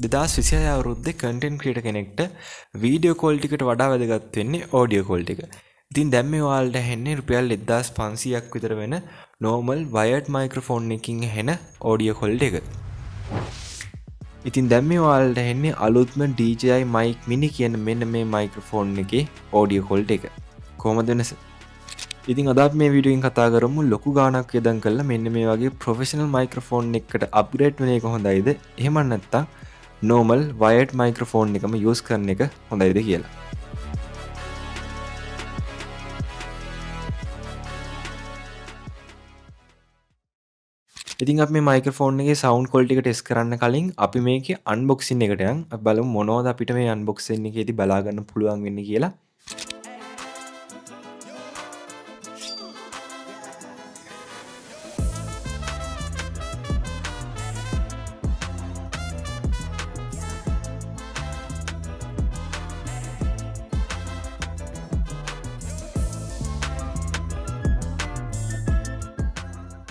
2026 අවුරුද්දේ content creator කෙනෙක්ට video call ටිකට වඩා වැදගත් වෙන්නේ ඔඩියෝ කෝල් ටික. ඉතින් දැන් මේ ඔයාලට ඇහෙන්නේ රුපියල් 1500ක් විතර වෙන normal wired microphone එකකින් ඇහෙන ඔඩියෝ කෝල් එක. ඉතින් දැන් මේ ඔයාලට ඇහෙන්නේ අලුත්ම DJI mic mini කියන මෙන්න මේ මයික්‍රොෆෝන් එකේ ඔඩියෝ කෝල් එක. කොහොමද වෙනස? ඉතින් අද අපි මේ වීඩියෝ එකෙන් කතා කරමු ලොකු ගාණක් යොදන් කරලා මෙන්න මේ වගේ ප්‍රොෆෙෂනල් මයික්‍රොෆෝන් එකකට අප්ග්‍රේඩ් වෙන එක හොඳයිද? එහෙම නැත්නම් normal wired microphone එකම use කරන එක හොඳයිද කියලා. ඉතින් අපි මේ මයික්‍රොෆෝන් එකේ sound quality එක test කරන්න කලින් අපි මේකේ unboxing එකට යන් අපි බලමු මොනවද අපිට මේ unboxing එකේදී බලා ගන්න පුළුවන් වෙන්නේ කියලා.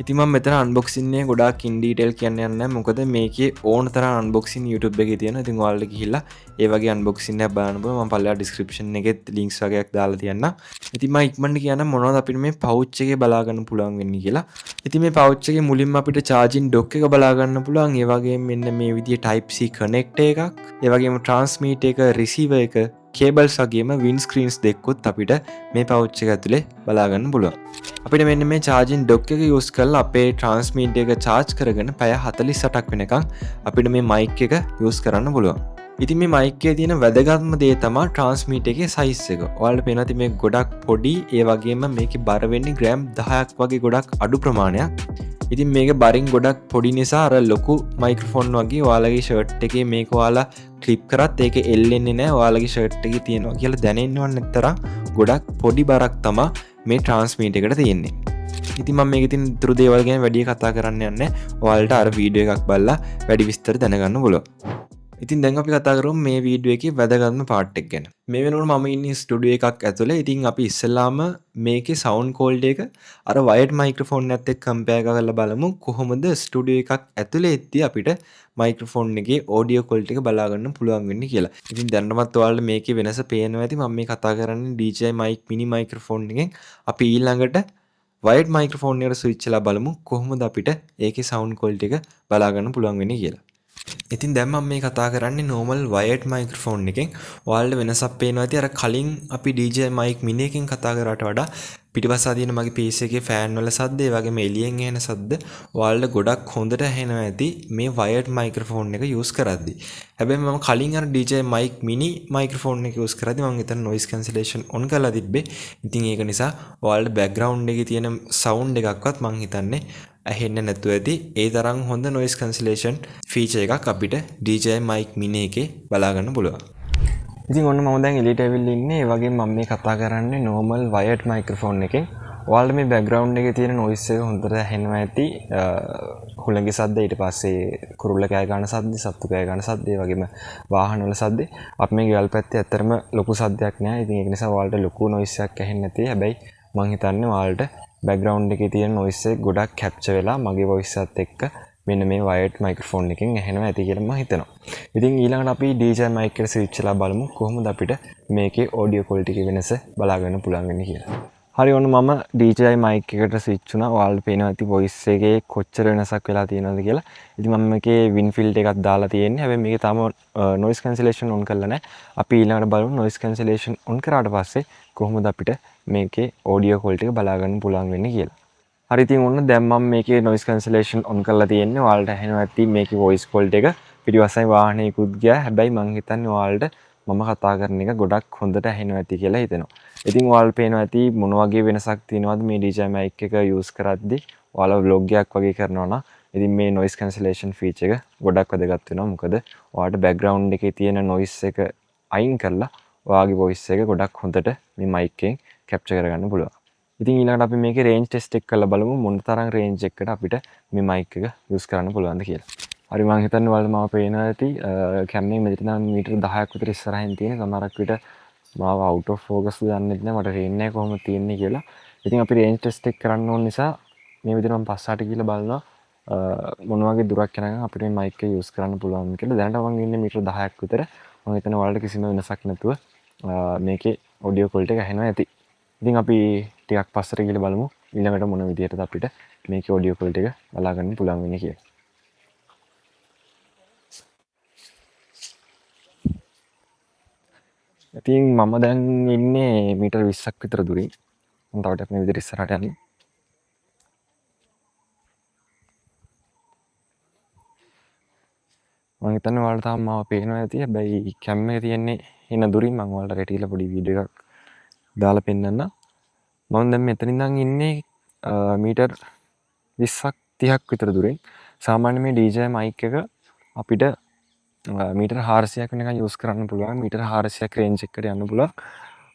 ඉතින් මම මෙතන unboxing එකේ ගොඩාක් in detail කියන්න යන්නේ නැහැ මොකද මේකේ ඕන තරම් unboxing YouTube එකේ තියෙනවා. ඉතින් ඔයාලට ගිහිල්ලා ඒ වගේ unboxing එකක් බලන්න පුළුවන්. මම පල්ලෙහා description එකෙත් links වගේක් දාලා තියන්නම්. ඉතින් මම ඉක්මනට කියන්නම් මොනවද අපිට මේ pouch එකේ බලා ගන්න පුළුවන් වෙන්නේ කියලා. ඉතින් මේ pouch එකේ මුලින්ම අපිට charging dock එක බලා ගන්න පුළුවන්. ඒ වගේම මෙන්න මේ විදිහේ type C connector එකක්, ඒ වගේම transmitter එක, receiver එක, කේබල්ස් වගේම වින් ස්ක්‍රීන්ස් දෙකකුත් අපිට මේ පවුච් එක ඇතුලේ බලා ගන්න පුළුවන්. අපිට මෙන්න මේ charging dock එක use කරලා අපේ transmitter එක charge කරගෙන පැය 48ක් වෙනකන් අපිට මේ mic එක use කරන්න පුළුවන්. ඉතින් මේ mic එකේ තියෙන වැදගත්ම දේ තමයි transmitter එකේ size එක. ඔයාලට පේනවා ඉතින් මේ ගොඩක් පොඩි, ඒ වගේම මේකේ බර වෙන්නේ ග්‍රෑම් 10ක් වගේ ගොඩක් අඩු ප්‍රමාණයක්. ඉතින් මේක බරින් ගොඩක් පොඩි නිසා අර ලොකු මයික්‍රොෆෝන් වගේ ඔයාලගේ ෂර්ට් එකේ මේක ඔයාලා ක්ලිප් කරත් ඒක එල්ලෙන්නේ නැහැ. ඔයාලගේ ෂර්ට් එකේ තියෙනවා කියලා දැනෙන්නවත් නැතරම් ගොඩක් පොඩි බරක් තමයි මේ ට්‍රාන්ස්මීටර් එකට තියෙන්නේ. ඉතින් මම මේකේ තියෙන ඉතුරු දේවල් ගැන වැඩි කතා කරන්න යන්නේ නැහැ. ඔයාලට අර වීඩියෝ එකක් බලලා වැඩි විස්තර දැනගන්න පුළුවන්. ඉතින් දැන් අපි කතා කරමු මේ වීඩියෝ එකේ වැදගත්ම පාර්ට් එක ගැන. මේ වෙනකොට මම ඉන්නේ ස්ටුඩියෝ එකක් ඇතුලේ. ඉතින් අපි ඉස්සෙල්ලාම මේකේ සවුන්ඩ් ක්වොලිටි එක අර වයර්ඩ් මයික්‍රොෆෝන් එකත් එක්ක කම්පෙයාර් කරලා බලමු කොහොමද ස්ටුඩියෝ එකක් ඇතුලේ එද්දී අපිට මයික්‍රොෆෝන් එකේ ඔඩියෝ ක්වොලිටි එක බලා ගන්න පුළුවන් වෙන්නේ කියලා. ඉතින් දැනටමත් ඔයාලට මේකේ වෙනස පේනවා ඇති. මම මේ කතා කරන්නේ DJI mic mini මයික්‍රොෆෝන් එකෙන්. අපි ඊළඟට වයර්ඩ් මයික්‍රොෆෝන් එකට ස්විච් කරලා බලමු කොහොමද අපිට ඒකේ සවුන්ඩ් ක්වොලිටි එක බලා ගන්න පුළුවන් වෙන්නේ කියලා. ඉතින් දැන් මම මේ කතා කරන්නේ normal wired microphone එකෙන්. ඔයාලට වෙනසක් පේනවා ඇති. අර කලින් අපි DJI mic mini එකෙන් කතා කරාට වඩා පිටිපස්සා තියෙන මගේ PC එකේ ෆෑන් වල සද්ද, ඒ වගේම එළියෙන් එන සද්ද ඔයාලට ගොඩක් හොඳට ඇහෙනවා ඇති මේ wired microphone එක use කරද්දී. හැබැයි මම කලින් අර DJI mic mini microphone එක use කරද්දී මම එතන noise cancellation on කරලා තිබ්බේ. ඉතින් ඒක නිසා ඔයාලට background එකේ තියෙන sound එකක්වත් මම හිතන්නේ ඇහෙන්නේ නැතුව ඇති. ඒ තරම් හොඳ noise cancellation feature එකක් අපිට DJI mic mini එකේ බලා ගන්න පුළුවන්. ඉතින් ඔන්න මම දැන් එළියට ඇවිල්ලා ඉන්නේ. ඒ වගේම මම මේ කතා කරන්නේ normal wired microphone එකෙන්. ඔයාලට මේ background එකේ තියෙන noise එක හොඳට ඇහෙනවා ඇති. හුළඟේ සද්ද, ඊට පස්සේ කුරුල්ල කෑ ගන්න සද්ද, සත්තු කෑ ගන්න සද්ද, ඒ වගේම වාහන වල සද්ද. අපි මේ ගෙවල් පැත්තේ ඇත්තටම ලොකු සද්දයක් නෑ. ඉතින් ඒක නිසා ඔයාලට ලොකු noise එකක් ඇහෙන්නේ නැති. හැබැයි මම හිතන්නේ ඔයාලට background එකේ තියෙන noise එක ගොඩක් capture වෙලා මගේ voice එකත් එක්ක මෙන්න මේ wired microphone එකෙන් ඇහෙනවා ඇති කියලා මම හිතනවා. ඉතින් ඊළඟට අපි DJI mic එකට switch කරලා බලමු කොහොමද අපිට මේකේ audio quality එකේ වෙනස බලා ගන්න පුළුවන් වෙන්නේ කියලා. හරි, ඔන්න මම DJI mic එකට switch වුණා. ඔයාලට පේනවා ඇති voice එකේ කොච්චර වෙනසක් වෙලා තියෙනවද කියලා. ඉතින් මම මේකේ win filter එකක් දාලා තියෙන්නේ. හැබැයි මේකේ තාම noise cancellation on කරලා නැහැ. අපි ඊළඟට බලමු noise cancellation on කරාට පස්සේ කොහොමද අපිට මේකේ audio quality එක බලා ගන්න පුළුවන් වෙන්නේ කියලා. හරි, ඉතින් ඔන්න දැන් මම මේකේ noise cancellation on කරලා තියෙන්නේ. ඔයාලට ඇහෙනවා ඇති මේකේ voice quality එක. පිටිපස්සෙන් වාහනයකුත් ගියා. හැබැයි මම හිතන්නේ ඔයාලට මම කතා කරන එක ගොඩක් හොඳට ඇහෙනවා ඇති කියලා හිතෙනවා. ඉතින් ඔයාලට පේනවා ඇති මොන වගේ වෙනසක් තියෙනවද මේ DJI mic එක use කරද්දී. ඔයාලා vlog එකක් වගේ කරනවා නම් ඉතින් මේ noise cancellation feature එක ගොඩක් වැදගත් වෙනවා. මොකද ඔයාලට background එකේ තියෙන noise එක අයින් කරලා ඔයාගේ voice එක ගොඩක් හොඳට මේ mic එකෙන් capture කරගන්න පුළුවන්. ඉතින් ඊළඟට අපි මේකේ range test එක කරලා බලමු මොන තරම් range එකකට අපිට මේ mic එක use කරන්න පුළුවන්ද කියලා. හරි, මම හිතන්නේ ඔයාලට මාව පේනවා ඇති. කැම් එක මෙතන මීටර 10ක් විතර ඉස්සරහින් තියෙන. සමහරක් විට මාව out of focus දන්නෙත් නැහැ. මට පේන්නේ නැහැ කොහොමද තියෙන්නේ කියලා. ඉතින් අපි range test එක කරන්න ඕන නිසා මේ විදිහට මම පස්සට ගිහලා බලනවා මොනවගේ දුරක් යනකම් අපිට මේ මයික් එක යූස් කරන්න පුළුවන් කියලා. දැනට මම ඉන්නේ මීටර 10ක් විතර. මම හිතන්නේ ඔයාලට කිසිම වෙනසක් නැතුව මේකේ ඔඩියෝ ක්වොලිටි එක ඇහෙනවා ඇති. ඉතින් අපි ටිකක් පස්සට ගිහලා බලමු ඊළඟට මොන විදිහටද අපිට මේකේ ඔඩියෝ ක්වොලිටි එක බලා ගන්න පුළුවන් වෙන්නේ කියලා. ඉතින් මම දැන් ඉන්නේ මීටර 20ක් විතර දුරින්. මම තව ටිකක් මේ විදිහට ඉස්සරහට යන්නේ. මම හිතන්නේ ඔයාලට තාම මාව පේනවා ඇති. හැබැයි කැම් එක තියෙන්නේ එන දුරින්. මම ඔයාලට රෙටිලා පොඩි වීඩියෝ එකක් දාලා පෙන්නන්න. මම දැන් මෙතන ඉඳන් ඉන්නේ මීටර් 20ක් 30ක් විතර දුරින්. සාමාන්‍ය මේ DJI mic එක අපිට මීටර් 400ක් වෙනකන් යූස් කරන්න පුළුවන්. මීටර් 400ක් රේන්ජ් එකකට යන්න පුළුවන්.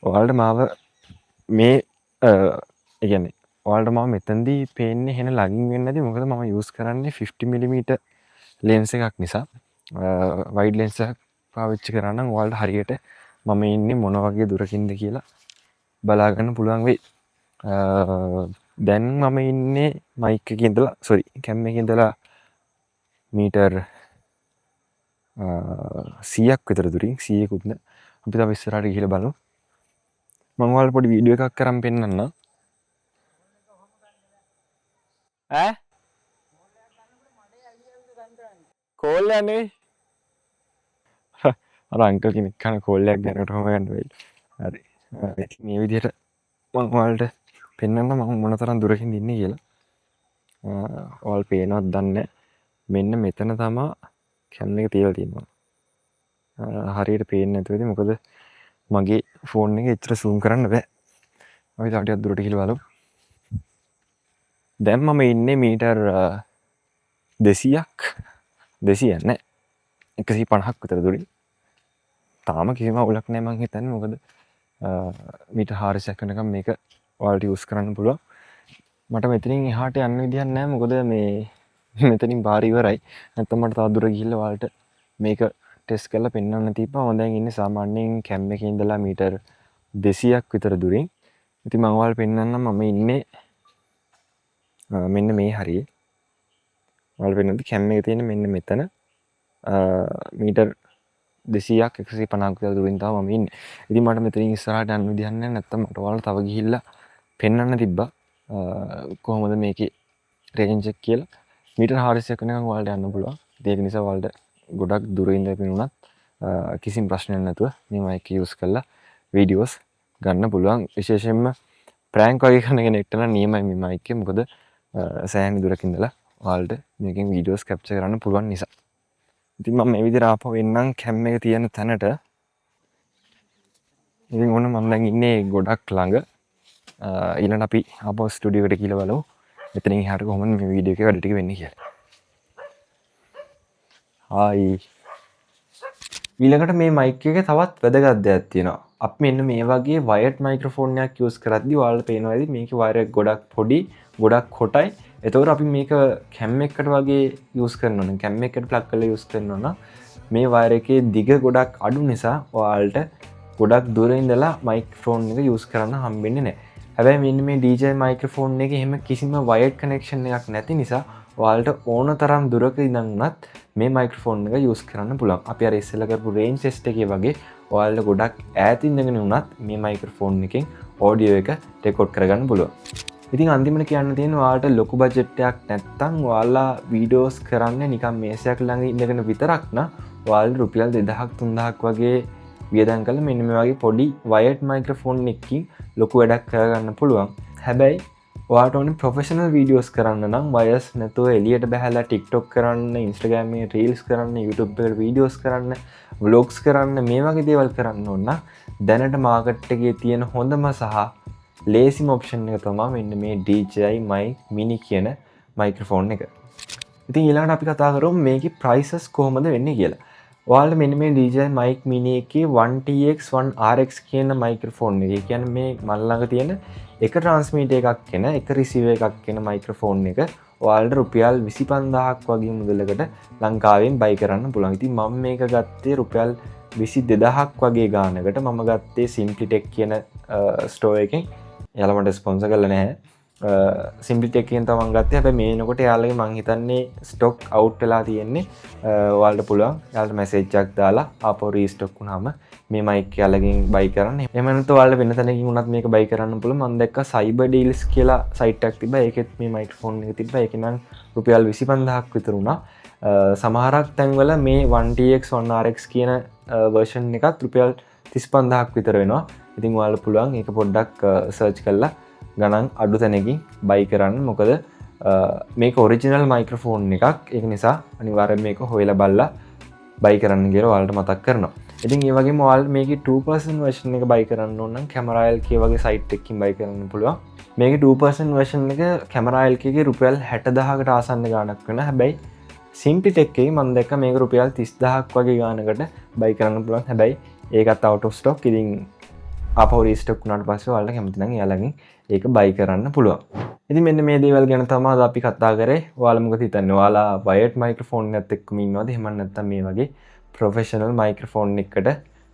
ඔයාලට මාව මේ ඒ කියන්නේ ඔයාලට මාව මෙතනදී පේන්නේ එහෙන ලගින් වෙන්නේ නැති. මොකද මම යූස් කරන්නේ 50mm ලෙන්ස් එකක් නිසා. වයිඩ් ලෙන්ස් එකක් පාවිච්චි කරා නම් ඔයාලට හරියට මම ඉන්නේ මොන වගේ දුරකින්ද කියලා බලා ගන්න පුළුවන් වෙයි. දැන් මම ඉන්නේ මයික් එකේ ඉඳලා කැම් එකේ ඉඳලා මීටර් 100ක් විතර දුරින් 100කුත් නෑ. අපි තව ඉස්සරහට ගිහලා බලමු. මම ඔයාලට පොඩි වීඩියෝ එකක් කරන් පෙන්නන්නම්. ඈ කෝල් එකක් නෙවෙයි. අර අංකල් කෙනෙක් කන කෝල් එකක් ගන්නකොට කොහොම ගන්න වෙයි. හරි. මේ විදිහට මම ඔයාලට පෙන්නන්න මම මොන තරම් දුරකින් ඉන්නේ කියලා. ඔයාලා පේනවද දන්නේ නැහැ. මෙන්න මෙතන තමයි කැම් එක තියලා තියෙනවා. හරියට පේන්නේ නැතුව ඉතින් මොකද මගේ ෆෝන් එක එච්චර zoom කරන්න බෑ. අපි තව ටිකක් දුරට ගිහලා බලමු. දැන් මම ඉන්නේ මීටර් 200ක් 200 නෑ 150ක් විතර දුරින්. තාම කිසිම අවුලක් නෑ මං හිතන්නේ. මොකද මීටර් 400ක් වෙනකම් මේක ඔයාලට යූස් කරන්න පුළුවන්. මට මෙතනින් එහාට යන්න විදියක් නෑ. මොකද මේ මෙතනින් බාර ඉවරයි. නැත්නම් මට තව දුර ගිහිල්ලා ඔයාලට මේක ටෙස්ට් කරලා පෙන්වන්න තිබ්බා. මම දැන් ඉන්නේ සාමාන්‍යයෙන් කැම් එකේ ඉඳලා මීටර් 200ක් විතර දුරින්. ඉතින් මම ඔයාලට පෙන්වන්නම් මම ඉන්නේ මෙන්න මේ හරියේ. ඔයාලට පෙන්වන්නද කැම් එකේ තියෙන්නේ මෙන්න මෙතන. මීටර් 200ක් 150ක් විතර දුරින් තමයි මම ඉන්නේ. ඉතින් මට මෙතනින් ඉස්සරහට යන්න විදියක් නැහැ. නැත්නම් මට ඔයාලට තව ගිහිල්ලා පෙන්වන්න තිබ්බා. කොහොමද මේකේ රේන්ජ් එක කියලා. මීටර් 400ක් වෙනකන් ඔයාලට යන්න පුළුවන්. ඒක නිසා ඔයාලට ගොඩක් දුරින් ඉඳලා පෙනුනත් කිසිම ප්‍රශ්නයක් නැතුව මේ මයික් එක යූස් කරලා වීඩියෝස් ගන්න පුළුවන්. විශේෂයෙන්ම ප්‍රෑන්ක් වගේ කරන කෙනෙක්ට නම් නියමයි මේ මයික් එක. මොකද සෑහෙන දුරකින් ඉඳලා ඔයාලට මේකෙන් වීඩියෝස් කැප්චර් කරන්න පුළුවන් නිසා. ඉතින් මම මේ විදිහට ආපහු එන්නම් කැම් එක තියෙන තැනට. ඉතින් ඕන මම දැන් ඉන්නේ ගොඩක් ළඟ. ඊළඟ අපි ආපහු ස්ටුඩියෝ එකට ගිහලා බලමු. මෙතනින් එහාට කොහොමද මේ වීඩියෝ එකේ වැඩ ටික වෙන්නේ කියලා. හායි. ඊළඟට මේ මයික් එකේ තවත් වැදගත් දෙයක් තියෙනවා. අපි මෙන්න මේ වගේ වයර්ඩ් මයික්‍රොෆෝන් එකක් යූස් කරද්දී ඔයාලට පේනවා ඇති මේකේ වයර් එක ගොඩක් පොඩි, ගොඩක් කොටයි. එතකොට අපි මේක කැම් එකකට වගේ යූස් කරනවා නම් කැම් එකකට ප්ලග් කරලා යූස් කරනවා නම් මේ වයර් එකේ දිග ගොඩක් අඩු නිසා ඔයාලට ගොඩක් දුර ඉඳලා මයික්‍රොෆෝන් එක යූස් කරන්න හම්බෙන්නේ නැහැ. හැබැයි මෙන්න මේ DJI මයික්‍රොෆෝන් එකේ එහෙම කිසිම වයර්ඩ් කනෙක්ෂන් එකක් නැති නිසා ඔයාලට ඕන තරම් දුරක ඉඳන් උනත් මේ මයික්‍රොෆෝන් එක යූස් කරන්න පුළුවන්. අපි අර ඉස්සෙල්ලා කරපු රේන්ජ් ටෙස්ට් එකේ වගේ ඔයාලට ගොඩක් ඈත ඉඳගෙන උනත් මේ මයික්‍රොෆෝන් එකෙන් ඔඩියෝ එක රෙකෝඩ් කරගන්න පුළුවන්. ඉතින් අන්තිමට කියන්න තියෙන ඔයාලට ලොකු බජට් එකක් නැත්නම් ඔයාලා වීඩියෝස් කරන්නේ නිකන් මේසයක් ළඟ ඉඳගෙන විතරක් නම් ඔයාලට රුපියල් 2000ක් 3000ක් වගේ වියදම් කරලා මෙන්න මේ වගේ පොඩි වයර්ඩ් මයික්‍රොෆෝන් එකකින් ලොකු වැඩක් කරගන්න පුළුවන්. හැබැයි ඔයාලට ඕනේ ප්‍රොෆෙෂනල් වීඩියෝස් කරන්න නම් වයර්ස් නැතුව එළියට බහැලා TikTok කරන්න, Instagram එකේ රීල්ස් කරන්න, YouTube එකට වීඩියෝස් කරන්න, vlogs කරන්න මේ වගේ දේවල් කරන්න ඕන නම් දැනට මාකට් එකේ තියෙන හොඳම සහ ලේසිම ඔප්ෂන් එක තමයි මෙන්න මේ DJI Mic Mini කියන මයික්‍රොෆෝන් එක. ඉතින් ඊළඟට අපි කතා කරමු මේකේ prices කොහොමද වෙන්නේ කියලා. ඔයාලට මෙන්න මේ DJI Mic Mini එකේ 1TX 1RX කියන මයික්‍රොෆෝන් එක. ඒ කියන්නේ මේ මල් ළඟ තියෙන එක ට්‍රාන්ස්මීටර් එකක් එන එක රිසීවර් එකක් එන මයික්‍රොෆෝන් එක ඔයාලට රුපියල් 25000ක් වගේ මුදලකට ලංකාවෙන් බයි කරන්න පුළුවන්. ඉතින් මම මේක ගත්තේ රුපියල් 22000ක් වගේ ගානකට. මම ගත්තේ Simplytech කියන ස්ටෝර් එකෙන්. එයාලා මට ස්පොන්සර් කරලා නැහැ. සිම්පිටෙක්ෙන් තමන් ගත්තේ හැබැයි මේනකොට යාලගේ මං හිතන්නේ ස්ටොක් අවුට් වෙලා තියෙන්නේ ඔයාලට පුළුවන් යාලට මැසේජ්ජක් දාලා ආපහු රීස්ටොක් වුණාම මේ මයික් යාලගෙන් බයි කරන්න. එහෙම නැත්නම් ඔයාලට වෙන තැනකින් උනත් මේක බයි කරන්න පුළුවන්. මම දැක්කා සයිබර් ඩීල්ස් කියලා සයිට් එකක් තිබ්බා. ඒකෙත් මේ මයික්‍රොෆෝන් එක තිබ්බා. ඒක නම් රුපියල් 25000ක් විතර වුණා. සමහරක් තැන්වල මේ 1TX 1RX කියන වර්ෂන් එකත් රුපියල් 35000ක් විතර වෙනවා. ඉතින් ඔයාලට පුළුවන් ඒක පොඩ්ඩක් සර්ච් කරලා ගණන් අඩු තැනකින් බයි කරන්න. මොකද මේක ඔරිජිනල් මයික්‍රොෆෝන් එකක්. ඒක නිසා අනිවාර්යෙන් මේක හොයලා බලලා බයි කරන්න කියලා ඔයාලට මතක් කරනවා. ඉතින් ඒ වගේම ඔයාලට මේකේ 2% version එක බයි කරන්න ඕන නම් Camera LK වගේ සයිට් එකකින් බයි කරන්න පුළුවන්. මේකේ 2% version එක Camera LK එකේ රුපියල් 60000කට ආසන්න ගාණක් වෙනවා. හැබැයි Simpitech එකේ මම දැක්ක මේක රුපියල් 30000ක් වගේ ගාණකට බයි කරන්න පුළුවන්. හැබැයි ඒකත් out of stock. ඉතින් ආපහු රීස්ටොක් වුණාට පස්සේ ඔයාලට කැමති නම් එයාලගෙන් ඒක බයි කරන්න පුළුවන්. ඉතින් මෙන්න මේ දේවල් ගැන තමයි අපි කතා කරේ. ඔයාලා මොකද හිතන්නේ? ඔයාලා වයර්ඩ් මයික්‍රොෆෝන් එකත් එක්කම ඉන්නවද? එහෙම නැත්නම් මේ වගේ ප්‍රොෆෙෂනල් මයික්‍රොෆෝන් එකකට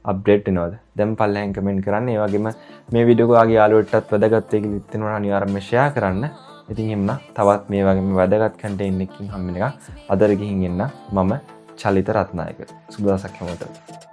අප්ඩේට් වෙනවද? දැන් පල්ලෙන් කමෙන්ට් කරන්න. ඒ වගේම මේ වීඩියෝ එක ඔයාගේ යාළුවන්ටත් වැදගත් වෙයි කියලා හිතෙනවා අනිවාර්යයෙන්ම ෂෙයා කරන්න. ඉතින් එන්න තවත් මේ වගේම වැදගත් කන්ටෙන්ට් එකකින් හම්බ වෙනකන් අදට ගිහින් එන්න. මම චලිත රත්නායක. සුබ දවසක් හැමෝටම.